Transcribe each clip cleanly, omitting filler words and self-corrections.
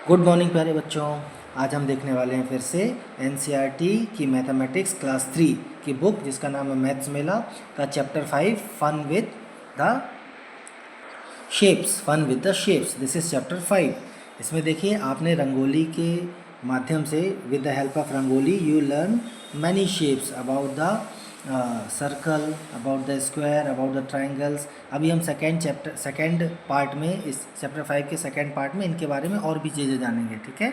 Good morning प्यारे बच्चों। आज हम देखने वाले हैं फिर से एनसीईआरटी की मैथमेटिक्स क्लास 3 की बुक जिसका नाम है मैथ्स मेला का chapter 5 fun with the shapes. This is chapter 5। इसमें देखिए आपने रंगोली के माध्यम से with the help of rangoli you learn many shapes about the circle, about the square, about the triangles. अभी हम सेकेंड पार्ट में, इस चैप्टर 5 के सेकेंड पार्ट में इनके बारे में और भी चीज़ें जानेंगे। ठीक है।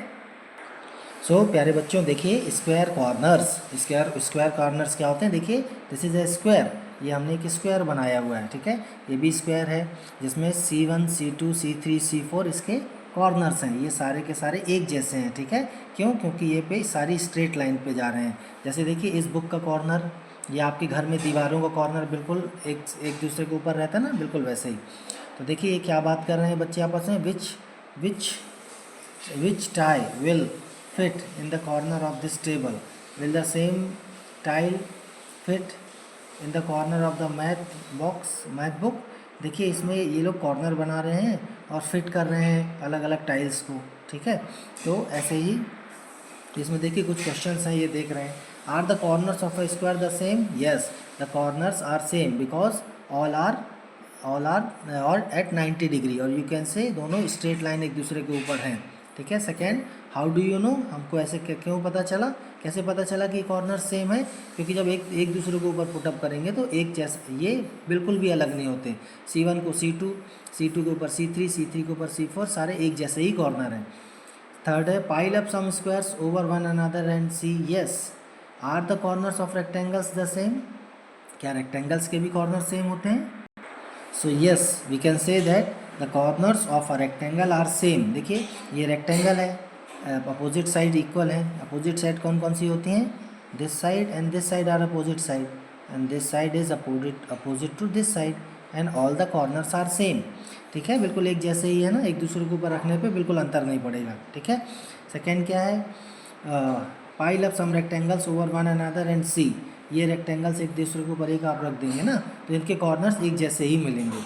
सो प्यारे बच्चों देखिए स्क्वायर कॉर्नर्स क्या होते हैं। देखिए दिस इज़ ए स्क्वायर, ये हमने एक स्क्वायर बनाया हुआ है। ठीक है, ये भी स्क्वायर है जिसमें C1 C2 C3 C4 इसके कॉर्नर्स हैं। ये सारे के सारे एक जैसे हैं। ठीक है, क्यों? क्योंकि ये पे सारी स्ट्रेट लाइन पे जा रहे हैं। जैसे देखिए इस बुक का कॉर्नर, ये आपके घर में दीवारों का कॉर्नर बिल्कुल एक एक दूसरे के ऊपर रहता है ना, बिल्कुल वैसे ही। तो देखिए ये क्या बात कर रहे हैं बच्चे आपस में, विच which tie will fit in the corner of this table? Will the same tile fit in the corner of the math book? देखिए इसमें ये लोग कॉर्नर बना रहे हैं और फिट कर रहे हैं अलग अलग टाइल्स को। ठीक है, तो ऐसे ही इसमें देखिए कुछ क्वेश्चंस हैं, ये देख रहे हैं। Are the corners of a square the same? Yes, the corners are same because all are और एट 90 डिग्री, और यू कैन से दोनों स्ट्रेट लाइन एक दूसरे के ऊपर हैं। ठीक है। Second, how do you know? हमको ऐसे क्यों पता चला, कैसे पता चला कि कॉर्नर सेम है? क्योंकि जब एक एक दूसरे के ऊपर पुटअप करेंगे तो एक जैसे ये बिल्कुल भी अलग नहीं होते। C1 को C2, C2 के ऊपर C3, C3 के ऊपर C4, सारे एक जैसे ही कॉर्नर हैं। थर्ड है, pile up some squares over one another and see yes are the corners of rectangles the same? क्या रेक्टेंगल्स के भी कॉर्नर सेम होते हैं? So yes we can say that the corners of a rectangle are same. देखिए ये rectangle है, opposite side equal है। Opposite side कौन कौन सी होती हैं? This side and this side are opposite side, and this side is opposite to this side, and all the corners are same. ठीक है, बिल्कुल एक जैसे ही है ना, एक दूसरे के ऊपर रखने पे बिल्कुल अंतर नहीं पड़ेगा। ठीक है। सेकेंड क्या है? Pile up some rectangles over one another and see, ये रेक्टेंगल्स एक दूसरे के ऊपर एक आप रख देंगे ना तो इनके कॉर्नर्स एक जैसे ही मिलेंगे।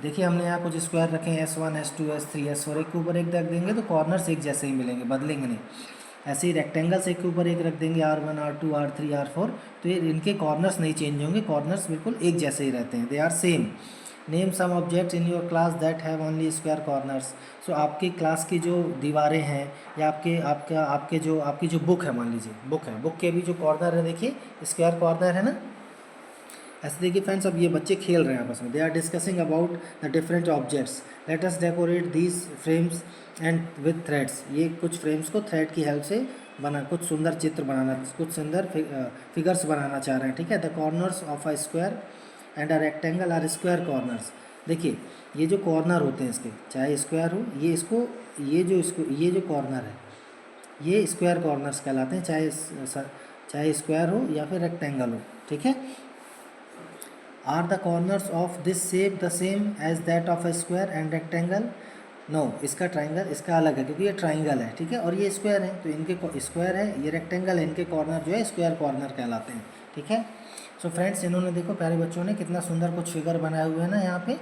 देखिए हमने यहाँ कुछ स्क्वायर रखे हैं, S1 S2 S3 S4, एक के ऊपर एक रख देंगे तो कॉर्नर्स एक जैसे ही मिलेंगे, बदलेंगे नहीं। ऐसे ही रेक्टेंगल्स एक के ऊपर एक रख देंगे, R1 R2 R3 R4, तो ये इनके कॉर्नर्स नहीं चेंज होंगे, कॉर्नर्स बिल्कुल एक जैसे ही रहते हैं, they are same. Name some objects in your class that have only square corners. So आपकी क्लास की जो दीवारें हैं या आपकी जो बुक है, मान लीजिए बुक है, बुक के भी जो कॉर्नर है देखिए स्क्वायर कॉर्नर है ना। ऐसे देखिए फ्रेंड्स, अब ये बच्चे खेल रहे हैं आपस में, they are discussing about the different objects. Let us decorate these frames and with threads. ये कुछ फ्रेम्स को थ्रेड की हेल्प से कुछ सुंदर चित्र बनाना, कुछ सुंदर फिगर्स बनाना चाह रहे हैं। ठीक है। The corners of a square and a rectangle are square corners. देखिए ये जो कॉर्नर होते हैं इसके, चाहे स्क्वायर हो, ये जो कॉर्नर है ये स्क्वायर कॉर्नर्स कहलाते हैं, चाहे स्क्वायर हो या फिर रेक्टेंगल हो। ठीक है। Are the corners of this shape the same as that of a square and rectangle? No, इसका ट्राइंगल इसका अलग है क्योंकि ये ट्राइंगल है। ठीक है, और ये स्क्वायर है, तो इनके स्क्वायर है, ये रेक्टेंगल है, इनके कॉर्नर जो है स्क्वायर कॉर्नर कहलाते हैं। ठीक है। सो फ्रेंड्स, इन्होंने देखो प्यारे बच्चों ने कितना सुंदर कुछ फिगर बनाए हुए हैं ना यहाँ पे।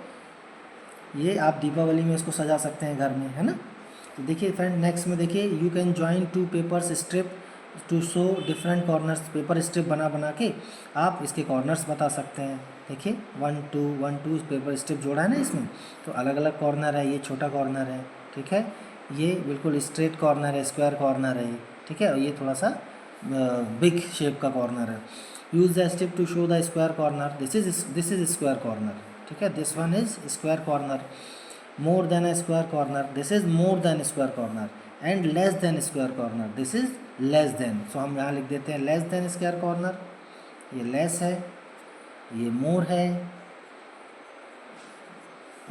ये आप दीपावली में इसको सजा सकते हैं घर में, है ना। तो देखिए फ्रेंड नेक्स्ट में देखिए, you can join two papers strip to show different corners. Paper strip बना बना के आप इसके कॉर्नर्स बता सकते हैं। देखिए 1 2 1 2 पेपर स्ट्रिप जोड़ा है ना इसमें, तो अलग अलग कॉर्नर है। ये छोटा कॉर्नर है, ठीक है, ये बिल्कुल स्ट्रेट कॉर्नर है, स्क्वायर कॉर्नर है, ठीक है, और ये थोड़ा सा बिग शेप का कॉर्नर है। Use the strip to show the square corner. This is square corner. ठीक है, this one is square corner. More than a square corner, this is more than square corner. And less than square corner, this is less than. So हम यहाँ लिख देते हैं less than square corner, ये less है, ये मोर है,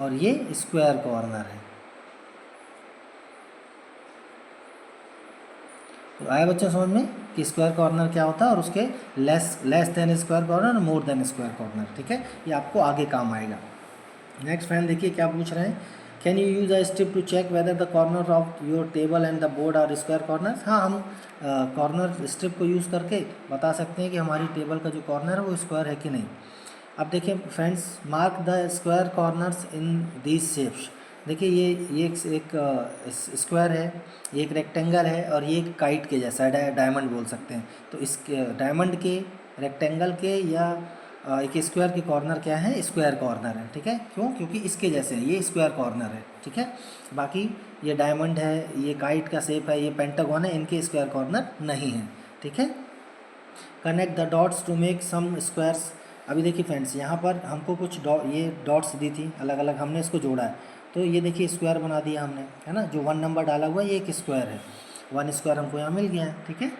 और ये स्क्वायर कॉर्नर है। तो आया बच्चों समझ में कि स्क्वायर कॉर्नर क्या होता है और उसके लेस देन स्क्वायर कॉर्नर और मोर देन स्क्वायर कॉर्नर। ठीक है, ये आपको आगे काम आएगा। नेक्स्ट फ्रेंड देखिए क्या पूछ रहे हैं, can you use a strip to check whether the corner of your table and the board are square corner? हाँ, हम कॉर्नर स्ट्रिप को यूज़ करके बता सकते हैं कि हमारी टेबल का जो कॉर्नर है वो स्क्वायर है कि नहीं। अब देखिए friends, mark the square corners in these shapes. देखिए ये एक स्क्वायर है, ये एक रेक्टेंगल है और ये एक काइट के जैसा है, डायमंड बोल सकते हैं। तो इस डायमंड के, रेक्टेंगल के या एक स्क्वायर के कॉर्नर क्या है, स्क्वायर कॉर्नर है। ठीक है, क्यों? क्योंकि इसके जैसे है, ये स्क्वायर कॉर्नर है। ठीक है, बाकी ये डायमंड है, ये काइट का शेप है, ये पेंटागन है, इनके स्क्वायर कॉर्नर नहीं है। ठीक है, connect the dots to make some squares. अभी देखिए फ्रेंड्स, यहाँ पर हमको कुछ ये डॉट्स दी थी अलग अलग, हमने इसको जोड़ा है तो ये देखिए स्क्वायर बना दिया हमने, है ना। जो 1 नंबर डाला हुआ है ये एक स्क्वायर है, 1 स्क्वायर हमको यहाँ मिल गया है। ठीक है,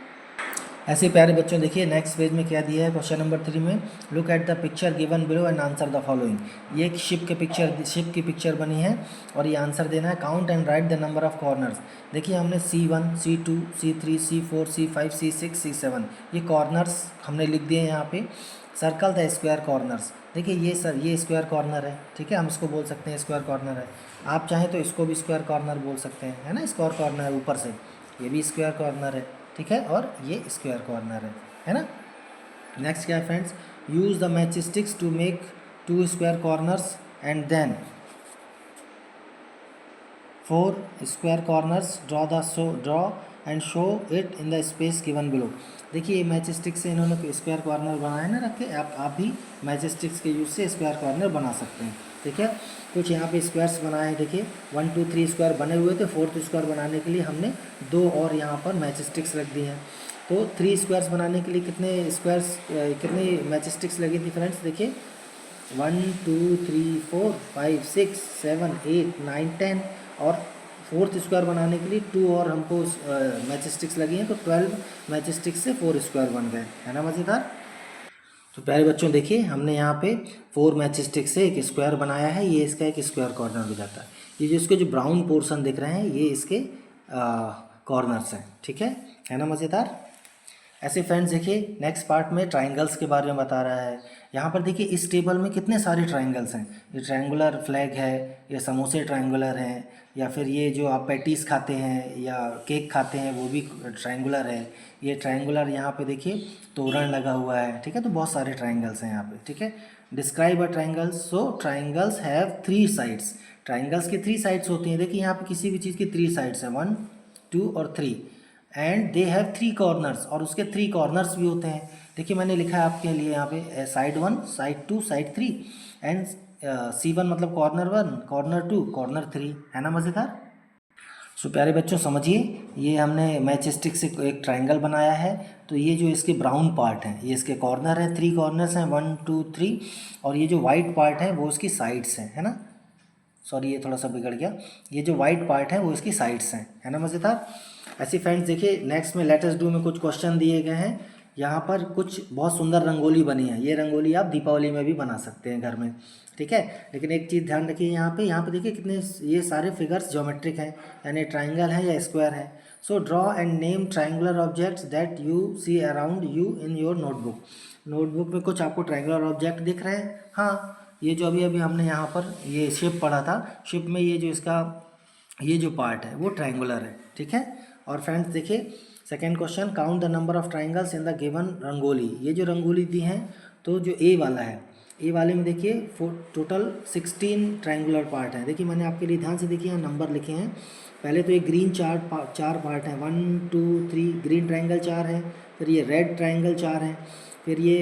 ऐसे प्यारे बच्चों देखिए नेक्स्ट पेज में क्या दिया है क्वेश्चन नंबर 3 में, look at the picture given below and answer the following. ये एक शिप की पिक्चर बनी है और ये आंसर देना है। Count and right the number of corners. देखिए हमने C1, C2, C3, C4, C5, C6, C7 ये कॉर्नर्स हमने लिख दिए यहाँ पे। Circle the square corners. देखिए ये स्क्वायर कॉर्नर है। ठीक है, हम इसको बोल सकते हैं स्क्वायर कॉर्नर है। आप चाहें तो इसको भी स्क्वायर कॉर्नर बोल सकते हैं, है ना। स्क्वायर कॉर्नर है ऊपर से, ये भी स्क्वायर कॉर्नर है। ठीक है, और ये स्क्वायर कॉर्नर है ना। नेक्स्ट क्या है friends, use the matchsticks to make 2 square corners and then 4 square corners, draw and show it in the space given below. देखिए ये मैच स्टिक से इन्होंने स्क्वायर कॉर्नर बनाए ना रखे, आप भी मैच स्टिक्स के यूज़ से स्क्वायर कॉर्नर बना सकते हैं। ठीक है, कुछ यहाँ पे स्क्वायर्स बनाए हैं। देखिए 1 2 3 स्क्वायर बने हुए थे, 4th स्क्वायर बनाने के लिए हमने 2 और यहाँ पर मैच स्टिक्स रख दी हैं। तो 3 स्क्वायर्स बनाने के लिए कितनी मैच स्टिक्स लगी थी फ्रेंड्स। देखिए 1 2 3 4 5 6 7 8 9 10 और 4th स्क्वायर बनाने के लिए 2 और हमको मैच स्टिक्स लगी हैं, तो 12 मैच स्टिक्स से 4 स्क्वायर बन गए, है ना मज़ेदार। तो प्यारे बच्चों देखिए हमने यहाँ पे 4 मैच स्टिक से एक स्क्वायर बनाया है, ये इसका एक स्क्वायर कॉर्नर हो जाता है। ये जो इसके जो ब्राउन पोर्शन दिख रहे हैं ये इसके कॉर्नर्स हैं। ठीक है ना मज़ेदार। ऐसे फ्रेंड्स देखिए नेक्स्ट पार्ट में ट्राइंगल्स के बारे में बता रहा है। यहाँ पर देखिए इस टेबल में कितने सारे ट्राइंगल्स हैं। ये ट्रायंगुलर फ्लैग है, ये समोसे ट्रायंगुलर हैं, या फिर ये जो आप पैटीज खाते हैं या केक खाते हैं वो भी ट्रायंगुलर है। ये ट्रायंगुलर यहाँ पे देखिए तोरण लगा हुआ है। ठीक है, तो बहुत सारे ट्रायंगल्स हैं यहाँ पे। ठीक है, describe a triangles. So triangles have 3 sides. Triangles की 3 साइड्स होती हैं। देखिए यहाँ पे किसी भी चीज़ की 3 साइड्स हैं, 1 2 और 3, एंड दे हैव 3 कॉर्नर्स, और उसके 3 कॉर्नर्स भी होते हैं। देखिए मैंने लिखा है आपके लिए यहाँ पे side 1, side 2, side 3 and C1 मतलब कॉर्नर 1, कॉर्नर 2, कॉर्नर 3, है ना मज़ेदार। सो प्यारे बच्चों समझिए, ये हमने मैच स्टिक से एक ट्रायंगल बनाया है। तो ये जो इसके ब्राउन पार्ट हैं ये इसके कॉर्नर हैं, 3 कॉर्नर्स हैं 1 2 3, और ये जो वाइट पार्ट है वो इसकी साइड्स हैं, है ना। सॉरी ये थोड़ा सा बिगड़ गया, ये जो वाइट पार्ट है वो इसकी साइड्स हैं, है ना मज़ेदार। ऐसे फ्रेंड्स देखिए नेक्स्ट में लेट अस डू में कुछ क्वेश्चन दिए गए हैं। यहाँ पर कुछ बहुत सुंदर रंगोली बनी है। ये रंगोली आप दीपावली में भी बना सकते हैं घर में। ठीक है, लेकिन एक चीज़ ध्यान रखिए, यहाँ पे देखिए कितने ये सारे फिगर्स ज्योमेट्रिक हैं, यानी ट्राइंगल है या स्क्वायर है। So draw and name triangular objects that you see around you in your notebook. Notebook में कुछ आपको ट्राइंगुलर ऑब्जेक्ट दिख रहे हैं। हाँ, ये जो अभी हमने यहाँ पर ये शेप पढ़ा था, शेप में ये जो इसका ये जो पार्ट है वो ट्राइंगुलर है। ठीक है, और फ्रेंड्स देखिए second question, count the number of triangles in the given rangoli. ये जो रंगोली दी है तो जो ए वाला है, ए वाले में देखिए टोटल 16 ट्राइंगुलर पार्ट हैं। देखिए मैंने आपके लिए ध्यान से देखिए यहाँ नंबर लिखे हैं। पहले तो ये ग्रीन चार पार्ट हैं, 1 2 3 ग्रीन ट्राइंगल 4 है, फिर ये रेड ट्राइंगल 4 हैं, फिर ये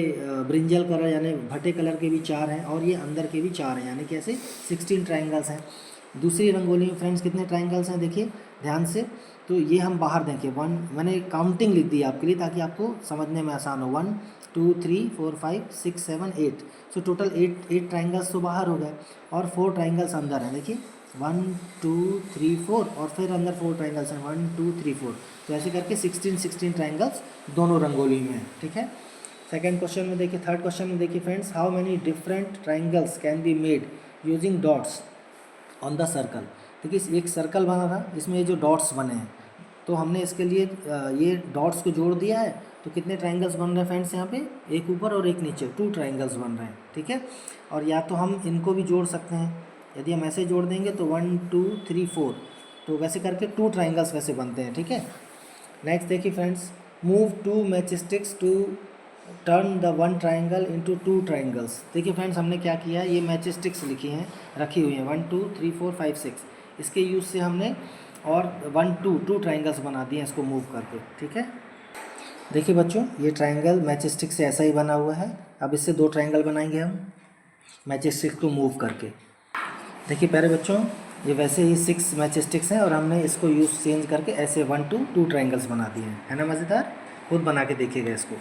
ब्रिंजल कलर यानी भटे कलर के भी 4 हैं, और ये अंदर के भी 4 हैं, यानी कि ऐसे 16 ट्राइंगल्स हैं। दूसरी रंगोली में फ्रेंड्स कितने ट्राइंगल्स हैं देखिए ध्यान से। तो ये हम बाहर देखें 1, मैंने काउंटिंग लिख दी आपके लिए ताकि आपको समझने में आसान हो। 1 2 3 4 5 6 7 8, सो टोटल 8 ट्राइंगल्स तो बाहर हो गए, और 4 ट्राइंगल्स अंदर हैं। देखिए 1 2 3 4, और फिर अंदर 4 ट्राइंगल्स हैं 1 2 3 4। तो ऐसे करके 16 ट्राइंगल्स दोनों रंगोली में हैं। ठीक है, सेकेंड क्वेश्चन में देखिए, थर्ड क्वेश्चन में देखिए friends, how many different triangles can be made using dots on the circle. देखिए एक सर्कल बना था जिसमें ये जो डॉट्स बने हैं, तो हमने इसके लिए ये डॉट्स को जोड़ दिया है। तो कितने ट्राइंगल्स बन रहे हैं फ्रेंड्स यहाँ पे, एक ऊपर और एक नीचे, 2 ट्राइंगल्स बन रहे हैं। ठीक है, और या तो हम इनको भी जोड़ सकते हैं, यदि हम ऐसे जोड़ देंगे तो 1 2 3 4, तो वैसे करके 2 ट्राइंगल्स वैसे बनते हैं। ठीक है, नेक्स्ट देखिए friends, move 2 matchsticks to turn the one triangle into two triangles. देखिए फ्रेंड्स, हमने क्या किया है, ये मैच स्टिक्स लिखी हैं, रखी हुई हैं 1 2 3 4 5 6। इसके यूज़ से हमने और 1 2 टू ट्राइंगल्स बना दिए हैं इसको मूव करके। ठीक है, देखिए बच्चों, ये ट्राइंगल मैच स्टिक से ऐसा ही बना हुआ है। अब इससे दो ट्राइंगल बनाएंगे हम मैच स्टिक को मूव करके। देखिए प्यारे बच्चों, ये वैसे ही 6 मैच स्टिक्स हैं और हमने इसको यूज़ चेंज करके ऐसे 1 2 टू ट्राइंगल्स बना दिए हैं। है ना मज़ेदार? खुद बना के देखिएगा इसको।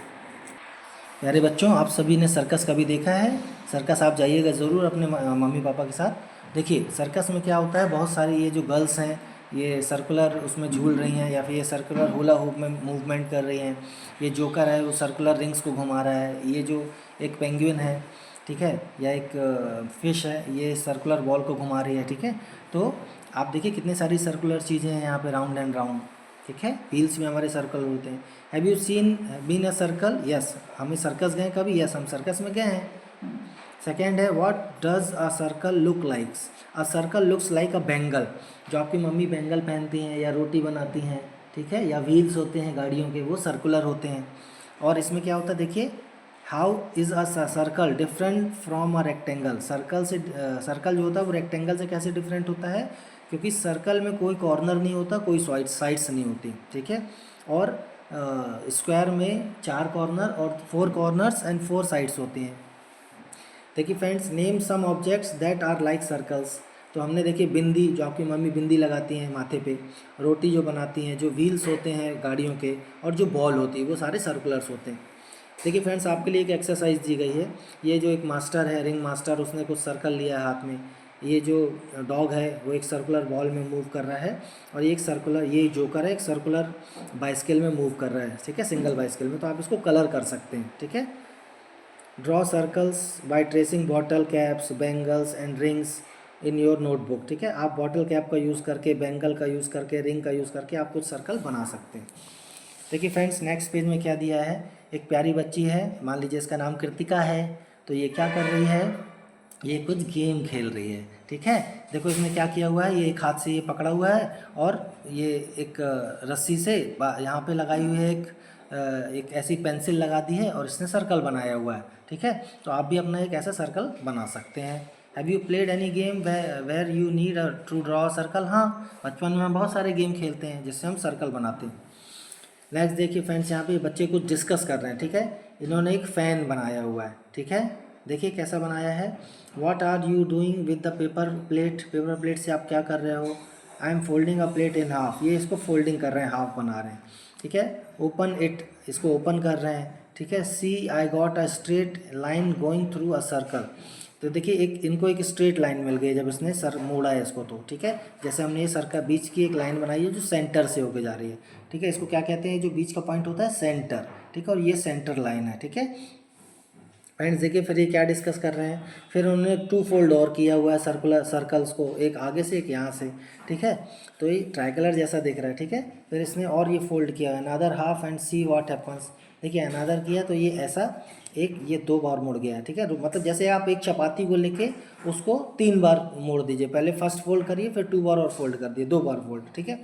प्यारे बच्चों, आप सभी ने सर्कस कभी देखा है? सर्कस आप जाइएगा ज़रूर अपने मम्मी पापा के साथ। देखिए सर्कस में क्या होता है, बहुत सारी ये जो गर्ल्स हैं ये सर्कुलर उसमें झूल रही हैं, या फिर ये सर्कुलर हुला हुप में मूवमेंट कर रही हैं। ये जोकर है वो सर्कुलर रिंग्स को घुमा रहा है। ये जो एक पेंगुइन है, ठीक है, या एक फिश है, ये सर्कुलर बॉल को घुमा रही है। ठीक है, तो आप देखिए कितनी सारी सर्कुलर चीज़ें हैं यहाँ पे, राउंड एंड राउंड। ठीक है, व्हील्स में हमारे सर्कल होते हैं। Have you seen been a circle? Yes, हमें सर्कस गए कभी? यस, हम सर्कस में गए हैं। सेकेंड है, what does a circle look likes? A circle looks like अ बेंगल। जो आपकी मम्मी बेंगल पहनती हैं या रोटी बनाती हैं, ठीक है, या व्हील्स होते हैं गाड़ियों के, वो सर्कुलर होते हैं। और इसमें क्या होता है देखिए, how is a circle different from a rectangle? Circle से सर्कल जो होता है वो रेक्टेंगल से कैसे डिफरेंट होता है? क्योंकि सर्कल में कोई कॉर्नर नहीं होता, कोई साइड्स नहीं होती। ठीक है, और स्क्वायर में 4 कॉर्नर और 4 कॉर्नर्स एंड 4 साइड्स होती हैं। देखिए friends, name some objects that are like circles. तो हमने देखिए बिंदी, जो आपकी मम्मी बिंदी लगाती हैं माथे पे, रोटी जो बनाती हैं, जो व्हील्स होते हैं गाड़ियों के, और जो बॉल होती है, वो सारे सर्कुलर्स होते हैं। देखिए फ्रेंड्स, आपके लिए एक एक्सरसाइज दी गई है। ये जो एक मास्टर है, रिंग मास्टर, उसने कुछ सर्कल लिया है हाथ में। ये जो डॉग है वो एक सर्कुलर बॉल में मूव कर रहा है, और ये एक सर्कुलर, ये जोकर है, एक सर्कुलर बाइस्किल में मूव कर रहा है। ठीक है, सिंगल बाइस्किल में। तो आप इसको कलर कर सकते हैं। ठीक है, draw circles by tracing bottle caps, bangles and rings in your notebook. ठीक है, आप बॉटल कैप का यूज़ करके, बैंगल का यूज़ करके, रिंग का यूज़ करके आप कुछ सर्कल बना सकते हैं। देखिए फ्रेंड्स, नेक्स्ट पेज में क्या दिया है, एक प्यारी बच्ची है, मान लीजिए इसका नाम कृतिका है। तो ये क्या कर रही है, ये कुछ गेम खेल रही है। ठीक है, देखो इसने क्या किया हुआ है, ये एक हाथ से ये पकड़ा हुआ है, और ये एक रस्सी से यहाँ पे लगाई हुई है, एक ऐसी पेंसिल लगा दी है, और इसने सर्कल बनाया हुआ है। ठीक है, तो आप भी अपना एक ऐसा सर्कल बना सकते हैं। Have you played any game where you need to draw circle? हाँ, बचपन में हम बहुत सारे गेम खेलते हैं जिससे हम सर्कल बनाते हैं। नेक्स्ट देखिए फ्रेंड्स, यहाँ पे बच्चे कुछ डिस्कस कर रहे हैं। ठीक है, इन्होंने एक फ़ैन बनाया हुआ है। ठीक है, देखिए कैसा बनाया है। What are you doing with the paper plate? Paper plate से आप क्या कर रहे हो? I am folding a plate in half. ये इसको फोल्डिंग कर रहे हैं, हाफ बना रहे हैं। ठीक है, ओपन इट, इसको ओपन कर रहे हैं। ठीक है, see I got a straight line going through a circle. तो देखिए एक इनको एक स्ट्रेट लाइन मिल गई जब इसने सर मोड़ा है इसको। तो ठीक है, जैसे हमने ये सर का बीच की एक लाइन बनाई है जो सेंटर से होके जा रही है। ठीक है, इसको क्या कहते हैं, जो बीच का पॉइंट होता है, सेंटर। ठीक है, और ये सेंटर लाइन है। ठीक है फ्रेंड्स, देखिए फिर ये क्या डिस्कस कर रहे हैं, फिर उन्होंने 2 फोल्ड और किया हुआ है सर्कुलर सर्कल्स को, एक आगे से एक यहाँ से। ठीक है, तो ये ट्राइकलर जैसा दिख रहा है। ठीक है, फिर इसने और ये फोल्ड किया है, another half and see what happens. देखिए अनदर किया तो ये ऐसा एक, ये 2 बार मुड़ गया है। ठीक है, मतलब जैसे आप एक चपाती को लेके उसको 3 बार मोड़ दीजिए, पहले फर्स्ट फोल्ड करिए, फिर 2 बार और फोल्ड कर दिए, 2 बार फोल्ड। ठीक है,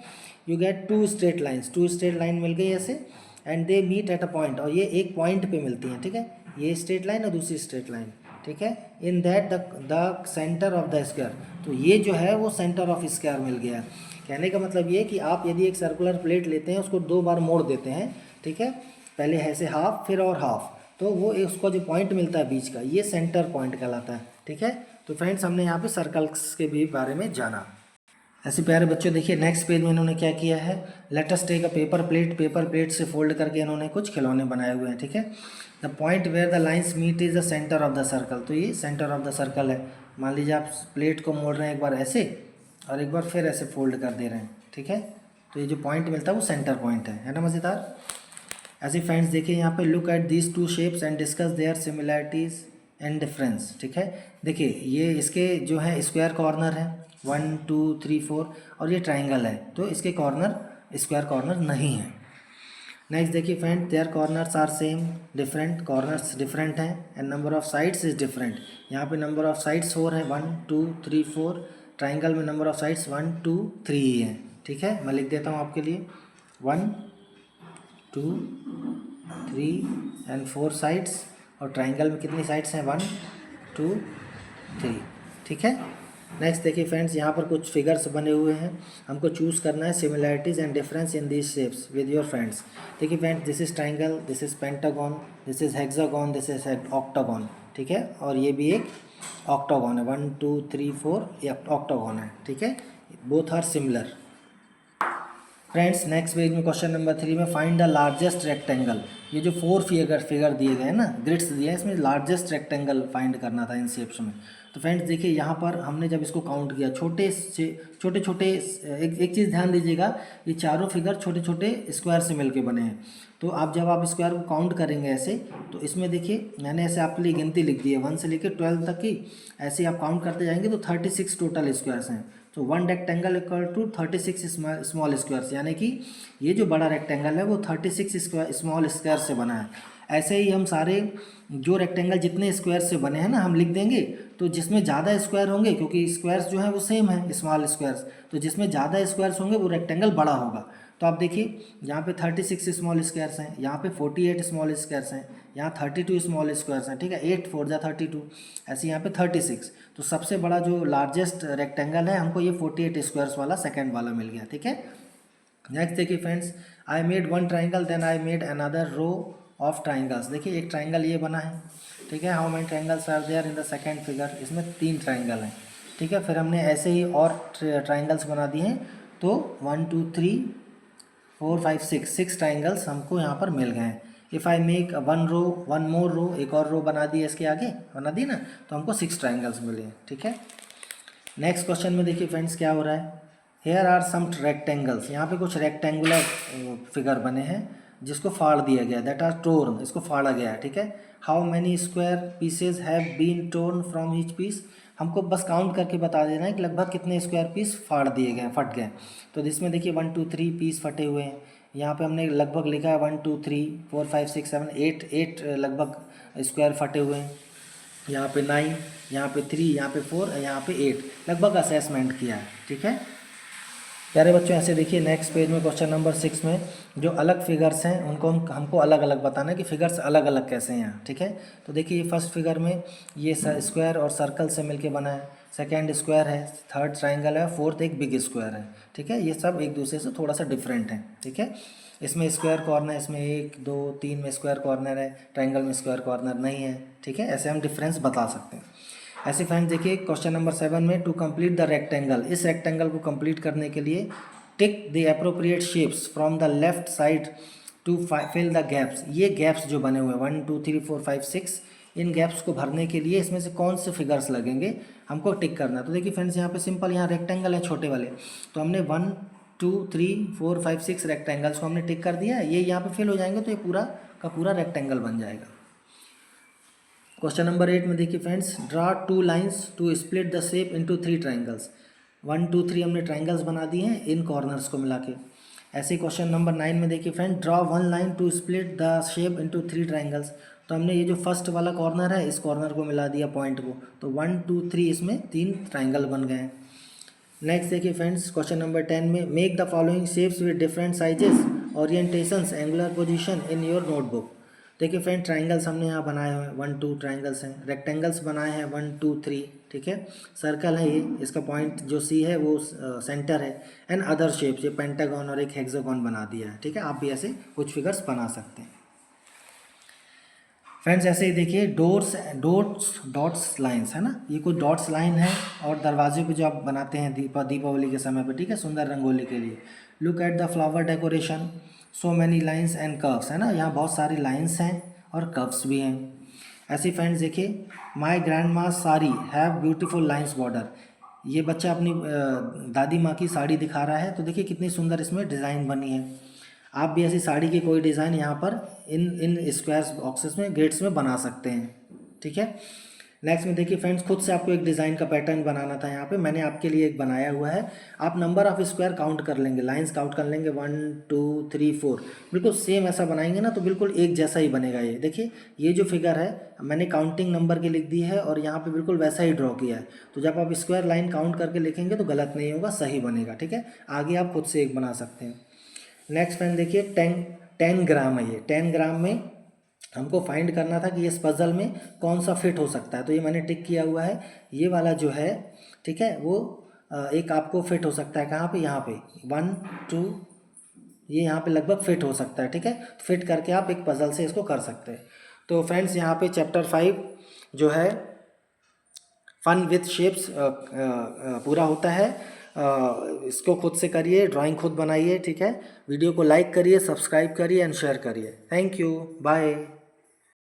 you get 2 straight lines, 2 straight line मिल गई ऐसे, and they meet at a point, और ये एक पॉइंट पे मिलती हैं। ठीक है, ये स्ट्रेट लाइन और दूसरी स्ट्रेट लाइन। ठीक है, in that the centre of the square. तो ये जो है वो सेंटर ऑफ स्क्वायर मिल गया। कहने का मतलब ये कि आप यदि एक सर्कुलर प्लेट लेते हैं, उसको 2 बार मोड़ देते हैं। ठीक है, पहले ऐसे हाफ, फिर और हाफ, तो वो उसका जो पॉइंट मिलता है बीच का, ये सेंटर पॉइंट कहलाता है। ठीक है, तो फ्रेंड्स हमने यहाँ पे सर्कल्स के भी बारे में जाना। ऐसे प्यारे बच्चों, देखिए नेक्स्ट पेज में इन्होंने क्या किया है, let us take a paper plate. Paper plate से फोल्ड करके इन्होंने कुछ खिलौने बनाए हुए हैं। ठीक है, the point where the lines meet is the centre of the circle. तो ये सेंटर ऑफ द सर्कल है। मान लीजिए आप प्लेट को मोड़ रहे हैं, एक बार ऐसे और एक बार फिर ऐसे फोल्ड कर दे रहे हैं। ठीक है, तो ये जो पॉइंट मिलता है वो सेंटर पॉइंट है ना मज़ेदार। ऐसे फ्रेंड्स देखिए यहाँ पे, look at these 2 shapes and discuss their similarities and difference. ठीक है, देखिए ये इसके जो है स्क्वायर कॉर्नर है 1 2 3 4, और ये ट्राइंगल है, तो इसके कॉर्नर स्क्वायर कॉर्नर नहीं है। नेक्स्ट देखिए friend, there corners are same, different corners different हैं, and number of sides is different. यहाँ पे नंबर ऑफ साइड्स 4 है, 1 2 3 4। ट्राइंगल में नंबर ऑफ साइड्स 1 2 3 ही है। ठीक है, मैं लिख देता हूँ आपके लिए, 1 2 3 एंड 4 साइड्स, और ट्राइंगल में कितनी साइड्स हैं, 1 2 3, ठीक है। नेक्स्ट देखिए फ्रेंड्स, यहाँ पर कुछ फिगर्स बने हुए हैं, हमको चूज़ करना है similarities and difference in these shapes with your friends. देखिए friends, this is triangle, this is pentagon, this is hexagon, this is octagon, ठीक है, और ये भी एक ऑक्टागन है, 1 2 3 4 ये ऑक्टागन है, ठीक है, both are similar. Friends next page में क्वेश्चन नंबर 3 में फाइंड द लार्जेस्ट रेक्टेंगल। ये जो 4 फिगर दिए गए हैं ना, ग्रिड्स दिए हैं, इसमें लार्जेस्ट रेक्टेंगल फाइंड करना था इन शेप्स में। तो फ्रेंड्स देखिए यहाँ पर हमने जब इसको काउंट किया, छोटे छोटे एक चीज़ ध्यान दीजिएगा, ये चारों फिगर छोटे छोटे स्क्वायर से मिलके बने हैं। तो आप जब आप स्क्वायर को काउंट करेंगे ऐसे, तो इसमें देखिए मैंने ऐसे आपके लिए गिनती लिख दी है 1 से लेकर 12 तक की, ऐसे आप काउंट करते जाएंगे तो 36 टोटल स्क्वायर्स हैं। तो 1 rectangle equal to 36 small squares, यानी कि ये जो बड़ा रेक्टेंगल है वो 36 स्मॉल स्क्वायर से बना है। ऐसे ही हम सारे जो रेक्टेंगल जितने स्क्वायर से बने हैं ना, हम लिख देंगे, तो जिसमें ज़्यादा स्क्वायर होंगे, क्योंकि स्क्वायर्स जो हैं वो सेम है स्मॉल स्क्वायर्स, तो जिसमें ज़्यादा स्क्वायर्स होंगे वो रेक्टेंगल बड़ा होगा। तो आप देखिए यहाँ पे 36 स्मॉल स्क्वायर्स हैं, यहाँ पे 48 स्मॉल स्क्वायर्स हैं, यहाँ 32 स्मॉल स्क्वायर्स हैं, ठीक है, 8 4 जा 32, ऐसे यहाँ पे 36। तो सबसे बड़ा जो लार्जेस्ट रेक्टेंगल है हमको ये 48 स्क्वायर्स वाला सेकंड वाला मिल गया, ठीक है। नेक्स्ट देखिए friends, I made 1 triangle then I made another row of triangles. देखिए एक ट्राइंगल ये बना है, ठीक है, how many triangles are there in the second figure, इसमें 3 ट्राइंगल हैं, ठीक है। फिर हमने ऐसे ही और ट्राइंगल्स बना दिए हैं, तो 1 2 3 4 5 6 ट्राइंगल्स हमको यहाँ पर मिल गए हैं। इफ़ आई मेक 1 मोर रो, एक और रो बना दी है, इसके आगे बना दी ना, तो हमको 6 ट्राइंगल्स मिले हैं, ठीक है। नेक्स्ट क्वेश्चन में देखिए फ्रेंड्स क्या हो रहा है, हेयर आर सम रेक्टेंगल्स, यहाँ पे कुछ रेक्टेंगुलर फिगर बने हैं जिसको फाड़ दिया गया, दैट आर टोर्न, इसको फाड़ा गया है, ठीक है। How many square pieces have been torn from each piece, हमको बस काउंट करके बता देना है कि लगभग कितने स्क्वायर पीस फाड़ दिए गए, फट गए। तो जिसमें देखिए 1 2 3 पीस फटे हुए हैं, यहाँ पे हमने लगभग लिखा है 1 2 3 4 5 6 7 8 लगभग स्क्वायर फटे हुए हैं, यहाँ पे 9, यहाँ पे 3, यहाँ पे 4, यहाँ पे 8 लगभग असेसमेंट किया है, ठीक है। प्यारे बच्चों ऐसे देखिए नेक्स्ट पेज में क्वेश्चन नंबर 6 में जो अलग फिगर्स हैं उनको हमको अलग अलग बताना है कि फिगर्स अलग अलग कैसे हैं यहाँ, ठीक है। तो देखिए ये फर्स्ट फिगर में ये स्क्वायर और सर्कल से मिलके बना है, सेकंड स्क्वायर है, थर्ड ट्राइंगल है, फोर्थ एक बिग स्क्वायर है, ठीक है। ये सब एक दूसरे से थोड़ा सा डिफरेंट है, ठीक है। इसमें स्क्वायर कॉर्नर, इसमें 1 2 3 में स्क्वायर कॉर्नर है, ट्राइंगल में स्क्वायर कॉर्नर नहीं है, ठीक है। ऐसे हम डिफरेंस बता सकते हैं। ऐसे फ्रेंड्स देखिए क्वेश्चन नंबर 7 में टू कंप्लीट द रेक्टेंगल, इस रेक्टेंगल को कंप्लीट करने के लिए tick the appropriate shapes from the left side to fill the gaps. ये गैप्स जो बने हुए हैं 1 2 3 4 5 6, इन गैप्स को भरने के लिए इसमें से कौन से फिगर्स लगेंगे हमको टिक करना। तो देखिए फ्रेंड्स यहाँ पे सिंपल, यहाँ रेक्टेंगल है छोटे वाले, तो हमने 1 2 3 4 5 6 रेक्टेंगल्स को हमने टिक कर दिया, ये यहाँ पे फिल हो जाएंगे तो ये पूरा का पूरा रेक्टेंगल बन जाएगा। क्वेश्चन नंबर 8 में देखिए friends, draw 2 lines to split the shape into 3 triangles. 1 2 3 हमने ट्राइंगल्स बना दिए हैं इन कॉर्नर्स को मिला के। ऐसे क्वेश्चन नंबर 9 में देखिए friend, draw 1 line to split the shape into 3 triangles. तो हमने ये जो फर्स्ट वाला कॉर्नर है इस कॉर्नर को मिला दिया पॉइंट को, तो 1 2 3 इसमें 3 ट्राइंगल बन गए हैं। नेक्स्ट देखिए फ्रेंड्स क्वेश्चन नंबर 10 में, make the following shapes with different sizes orientations angular position in your notebook. देखिए फ्रेंड ट्राइंगल्स हमने यहाँ बनाए हुए हैं 1 2 ट्राइंगल्स हैं, रेक्टेंगल्स बनाए हैं 1 2 3, ठीक है। सर्कल है ये, इसका पॉइंट जो सी है वो सेंटर है, एंड अदर शेप्स, ये पेंटागन और एक हेक्सागन बना दिया है, ठीक है। आप भी ऐसे कुछ फिगर्स बना सकते हैं। फ्रेंड्स ऐसे ही देखिए डॉट्स लाइंस है ना, ये कुछ डॉट्स लाइन है और दरवाजे पे जो आप बनाते हैं दीपावली के समय पे, ठीक है, सुंदर रंगोली के लिए। Look at the flower decoration, so many lines and curves, है ना, यहाँ बहुत सारी लाइंस हैं और कर्व्स भी हैं। ऐसे फ्रेंड्स देखिए, माई ग्रैंड माँ sari have beautiful lines border, ये बच्चा अपनी दादी माँ की साड़ी दिखा रहा है, तो देखिए कितनी सुंदर इसमें डिज़ाइन बनी है। आप भी ऐसी साड़ी की कोई डिज़ाइन यहाँ पर इन स्क्वायर्स बॉक्सेस में ग्रिड्स में बना सकते हैं, ठीक है। नेक्स्ट में देखिए फ्रेंड्स, खुद से आपको एक डिज़ाइन का पैटर्न बनाना था, यहाँ पे मैंने आपके लिए एक बनाया हुआ है। आप नंबर ऑफ स्क्वायर काउंट कर लेंगे, लाइंस काउंट कर लेंगे 1 2 3 4, बिल्कुल सेम ऐसा बनाएंगे ना तो बिल्कुल एक जैसा ही बनेगा। ये देखिए ये जो फिगर है मैंने काउंटिंग नंबर की लिख दी है और यहाँ पे बिल्कुल वैसा ही ड्रॉ किया है, तो जब आप स्क्वायर लाइन काउंट करके लिखेंगे तो गलत नहीं होगा, सही बनेगा, ठीक है। आगे आप खुद से एक बना सकते हैं। नेक्स्ट फ्रेंड देखिए 10 ग्राम है ये। 10 ग्राम में हमको फाइंड करना था कि इस पजल में कौन सा फिट हो सकता है, तो ये मैंने टिक किया हुआ है। ये वाला जो है, ठीक है, वो एक आपको फिट हो सकता है कहाँ पे, यहाँ पे 1 2, ये यहाँ पे लगभग फिट हो सकता है, ठीक है। फिट करके आप एक पजल से इसको कर सकते हैं। तो फ्रेंड्स यहाँ पे चैप्टर 5 जो है फन विथ शेप्स पूरा होता है। इसको खुद से करिए, ड्राइंग खुद बनाइए, ठीक है। वीडियो को लाइक करिए, सब्सक्राइब करिए एंड शेयर करिए। Thank you, bye.